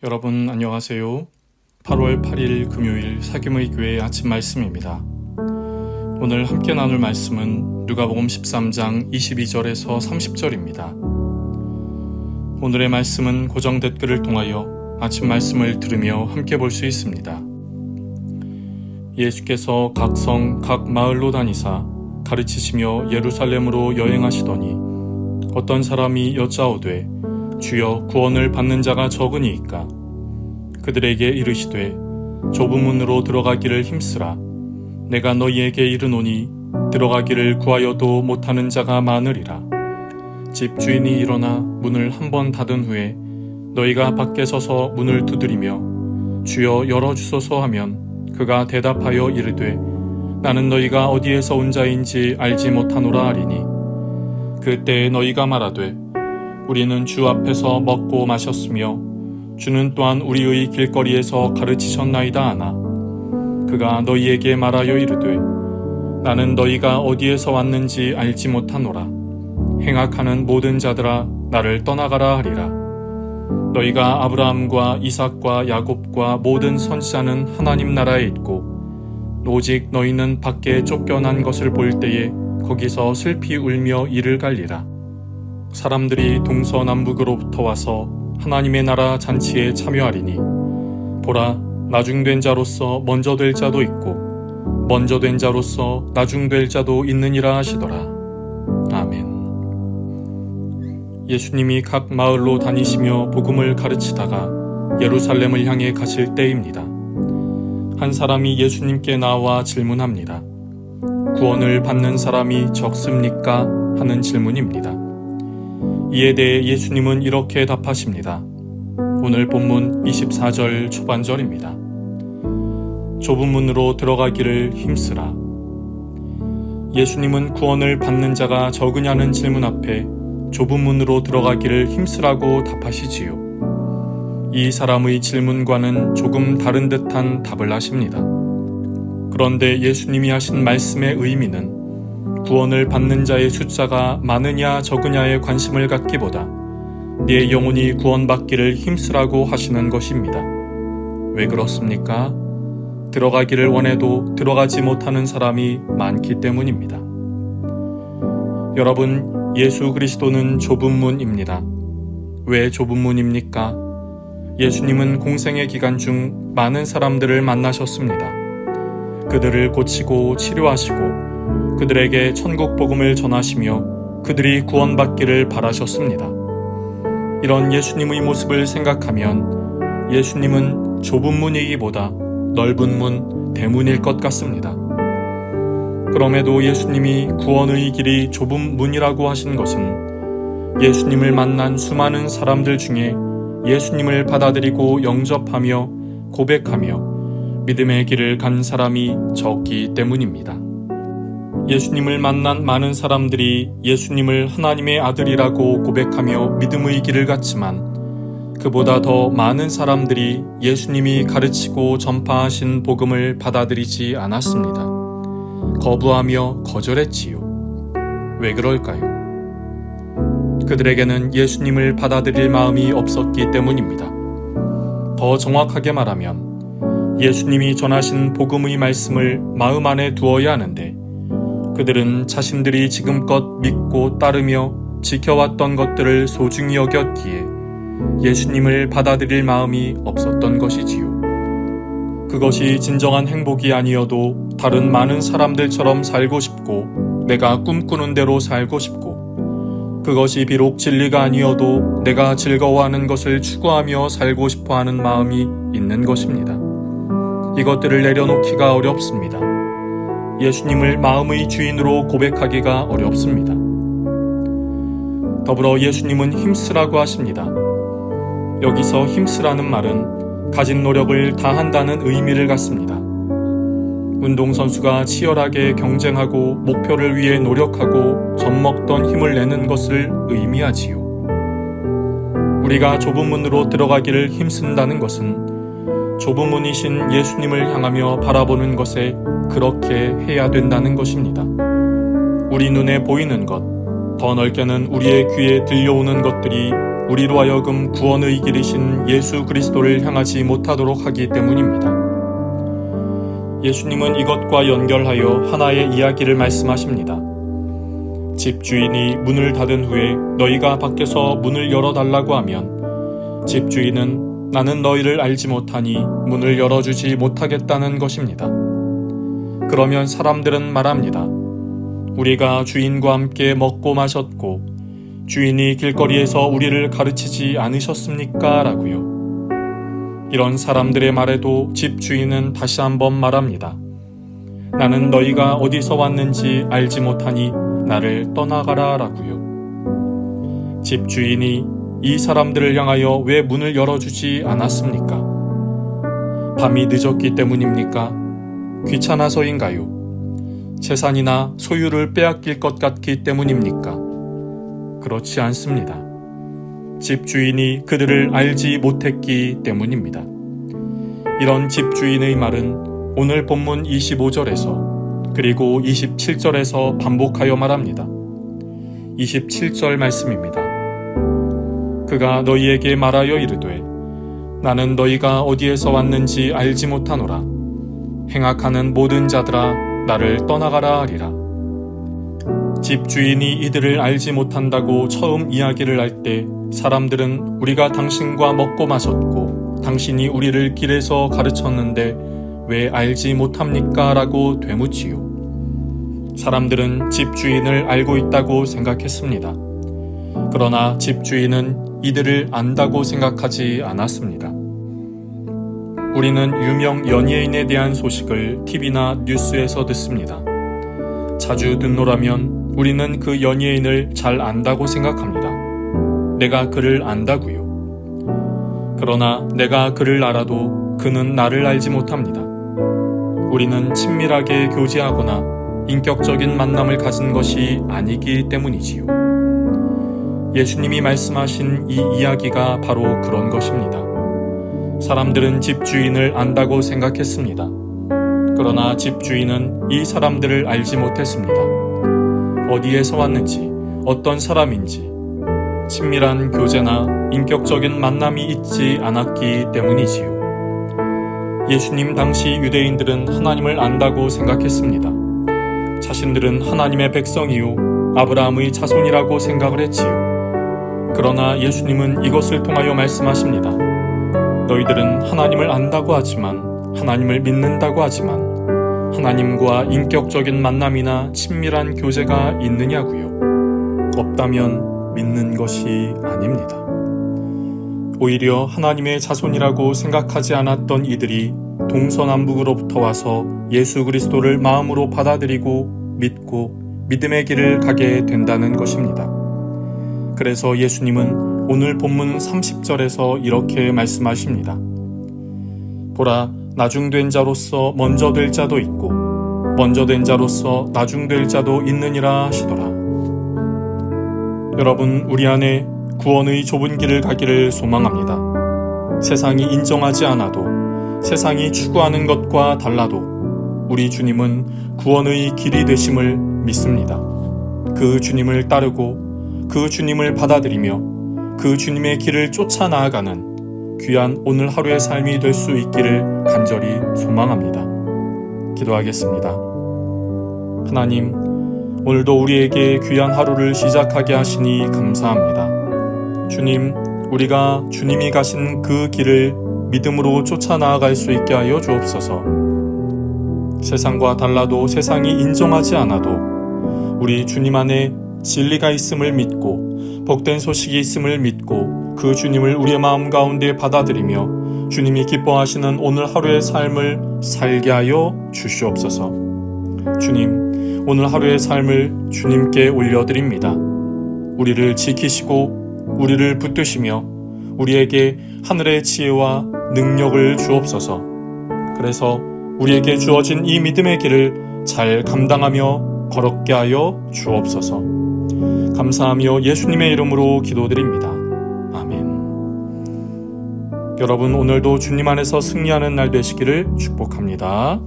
여러분 안녕하세요. 8월 8일 금요일 사귐의 교회 아침 말씀입니다. 오늘 함께 나눌 말씀은 누가복음 13장 22절에서 30절입니다. 오늘의 말씀은 고정 댓글을 통하여 아침 말씀을 들으며 함께 볼 수 있습니다. 예수께서 각 성, 각 마을로 다니사 가르치시며 예루살렘으로 여행하시더니 어떤 사람이 여짜오되 주여 구원을 받는 자가 적으니이까 그들에게 이르시되 좁은 문으로 들어가기를 힘쓰라. 내가 너희에게 이르노니 들어가기를 구하여도 못하는 자가 많으리라. 집 주인이 일어나 문을 한 번 닫은 후에 너희가 밖에 서서 문을 두드리며 주여 열어주소서 하면 그가 대답하여 이르되 나는 너희가 어디에서 온 자인지 알지 못하노라 하리니 그때 너희가 말하되 우리는 주 앞에서 먹고 마셨으며 주는 또한 우리의 길거리에서 가르치셨나이다 하나 그가 너희에게 말하여 이르되 나는 너희가 어디에서 왔는지 알지 못하노라. 행악하는 모든 자들아 나를 떠나가라 하리라. 너희가 아브라함과 이삭과 야곱과 모든 선지자는 하나님 나라에 있고 오직 너희는 밖에 쫓겨난 것을 볼 때에 거기서 슬피 울며 이를 갈리라. 사람들이 동서남북으로부터 와서 하나님의 나라 잔치에 참여하리니 보라 나중된 자로서 먼저 될 자도 있고 먼저 된 자로서 나중될 자도 있느니라 하시더라. 아멘. 예수님이 각 마을로 다니시며 복음을 가르치다가 예루살렘을 향해 가실 때입니다. 한 사람이 예수님께 나와 질문합니다. 구원을 받는 사람이 적습니까? 하는 질문입니다. 이에 대해 예수님은 이렇게 답하십니다. 오늘 본문 24절 초반절입니다. 좁은 문으로 들어가기를 힘쓰라. 예수님은 구원을 받는 자가 적으냐는 질문 앞에 좁은 문으로 들어가기를 힘쓰라고 답하시지요. 이 사람의 질문과는 조금 다른 듯한 답을 하십니다. 그런데 예수님이 하신 말씀의 의미는 구원을 받는 자의 숫자가 많으냐 적으냐에 관심을 갖기보다 네 영혼이 구원받기를 힘쓰라고 하시는 것입니다. 왜 그렇습니까? 들어가기를 원해도 들어가지 못하는 사람이 많기 때문입니다. 여러분, 예수 그리스도는 좁은 문입니다. 왜 좁은 문입니까? 예수님은 공생의 기간 중 많은 사람들을 만나셨습니다. 그들을 고치고 치료하시고 그들에게 천국 복음을 전하시며 그들이 구원받기를 바라셨습니다. 이런 예수님의 모습을 생각하면 예수님은 좁은 문이기보다 넓은 문, 대문일 것 같습니다. 그럼에도 예수님이 구원의 길이 좁은 문이라고 하신 것은 예수님을 만난 수많은 사람들 중에 예수님을 받아들이고 영접하며 고백하며 믿음의 길을 간 사람이 적기 때문입니다. 예수님을 만난 많은 사람들이 예수님을 하나님의 아들이라고 고백하며 믿음의 길을 갔지만 그보다 더 많은 사람들이 예수님이 가르치고 전파하신 복음을 받아들이지 않았습니다. 거부하며 거절했지요. 왜 그럴까요? 그들에게는 예수님을 받아들일 마음이 없었기 때문입니다. 더 정확하게 말하면 예수님이 전하신 복음의 말씀을 마음 안에 두어야 하는데 그들은 자신들이 지금껏 믿고 따르며 지켜왔던 것들을 소중히 여겼기에 예수님을 받아들일 마음이 없었던 것이지요. 그것이 진정한 행복이 아니어도 다른 많은 사람들처럼 살고 싶고 내가 꿈꾸는 대로 살고 싶고 그것이 비록 진리가 아니어도 내가 즐거워하는 것을 추구하며 살고 싶어하는 마음이 있는 것입니다. 이것들을 내려놓기가 어렵습니다. 예수님을 마음의 주인으로 고백하기가 어렵습니다. 더불어 예수님은 힘쓰라고 하십니다. 여기서 힘쓰라는 말은 가진 노력을 다한다는 의미를 갖습니다. 운동선수가 치열하게 경쟁하고 목표를 위해 노력하고 젖먹던 힘을 내는 것을 의미하지요. 우리가 좁은 문으로 들어가기를 힘쓴다는 것은 좁은 문이신 예수님을 향하며 바라보는 것에 그렇게 해야 된다는 것입니다. 우리 눈에 보이는 것, 더 넓게는 우리의 귀에 들려오는 것들이 우리로 하여금 구원의 길이신 예수 그리스도를 향하지 못하도록 하기 때문입니다. 예수님은 이것과 연결하여 하나의 이야기를 말씀하십니다. 집주인이 문을 닫은 후에 너희가 밖에서 문을 열어달라고 하면 집주인은 나는 너희를 알지 못하니 문을 열어주지 못하겠다는 것입니다. 그러면 사람들은 말합니다. 우리가 주인과 함께 먹고 마셨고 주인이 길거리에서 우리를 가르치지 않으셨습니까? 라고요. 이런 사람들의 말에도 집주인은 다시 한번 말합니다. 나는 너희가 어디서 왔는지 알지 못하니 나를 떠나가라 라고요. 집주인이 이 사람들을 향하여 왜 문을 열어주지 않았습니까? 밤이 늦었기 때문입니까? 귀찮아서인가요? 재산이나 소유를 빼앗길 것 같기 때문입니까? 그렇지 않습니다. 집주인이 그들을 알지 못했기 때문입니다. 이런 집주인의 말은 오늘 본문 25절에서 그리고 27절에서 반복하여 말합니다. 27절 말씀입니다. 그가 너희에게 말하여 이르되 나는 너희가 어디에서 왔는지 알지 못하노라. 행악하는 모든 자들아 나를 떠나가라 하리라. 집주인이 이들을 알지 못한다고 처음 이야기를 할 때 사람들은 우리가 당신과 먹고 마셨고 당신이 우리를 길에서 가르쳤는데 왜 알지 못합니까? 라고 되묻지요. 사람들은 집주인을 알고 있다고 생각했습니다. 그러나 집주인은 이들을 안다고 생각하지 않았습니다. 우리는 유명 연예인에 대한 소식을 TV나 뉴스에서 듣습니다. 자주 듣노라면 우리는 그 연예인을 잘 안다고 생각합니다. 내가 그를 안다고요. 그러나 내가 그를 알아도 그는 나를 알지 못합니다. 우리는 친밀하게 교제하거나 인격적인 만남을 가진 것이 아니기 때문이지요. 예수님이 말씀하신 이 이야기가 바로 그런 것입니다. 사람들은 집주인을 안다고 생각했습니다. 그러나 집주인은 이 사람들을 알지 못했습니다. 어디에서 왔는지, 어떤 사람인지, 친밀한 교제나 인격적인 만남이 있지 않았기 때문이지요. 예수님 당시 유대인들은 하나님을 안다고 생각했습니다. 자신들은 하나님의 백성이요 아브라함의 자손이라고 생각을 했지요. 그러나 예수님은 이것을 통하여 말씀하십니다. 너희들은 하나님을 안다고 하지만, 하나님을 믿는다고 하지만 하나님과 인격적인 만남이나 친밀한 교제가 있느냐고요. 없다면 믿는 것이 아닙니다. 오히려 하나님의 자손이라고 생각하지 않았던 이들이 동서남북으로부터 와서 예수 그리스도를 마음으로 받아들이고 믿고 믿음의 길을 가게 된다는 것입니다. 그래서 예수님은 오늘 본문 30절에서 이렇게 말씀하십니다. 보라, 나중된 자로서 먼저 될 자도 있고 먼저 된 자로서 나중될 자도 있느니라 하시더라. 여러분, 우리 안에 구원의 좁은 길을 가기를 소망합니다. 세상이 인정하지 않아도, 세상이 추구하는 것과 달라도 우리 주님은 구원의 길이 되심을 믿습니다. 그 주님을 따르고 그 주님을 받아들이며 그 주님의 길을 쫓아 나아가는 귀한 오늘 하루의 삶이 될 수 있기를 간절히 소망합니다. 기도하겠습니다. 하나님, 오늘도 우리에게 귀한 하루를 시작하게 하시니 감사합니다. 주님, 우리가 주님이 가신 그 길을 믿음으로 쫓아 나아갈 수 있게 하여 주옵소서. 세상과 달라도 세상이 인정하지 않아도 우리 주님 안에 진리가 있음을 믿고 복된 소식이 있음을 믿고 그 주님을 우리의 마음 가운데 받아들이며 주님이 기뻐하시는 오늘 하루의 삶을 살게 하여 주시옵소서. 주님, 오늘 하루의 삶을 주님께 올려드립니다. 우리를 지키시고 우리를 붙드시며 우리에게 하늘의 지혜와 능력을 주옵소서. 그래서 우리에게 주어진 이 믿음의 길을 잘 감당하며 걸었게 하여 주옵소서. 감사하며 예수님의 이름으로 기도드립니다. 아멘. 여러분, 오늘도 주님 안에서 승리하는 날 되시기를 축복합니다.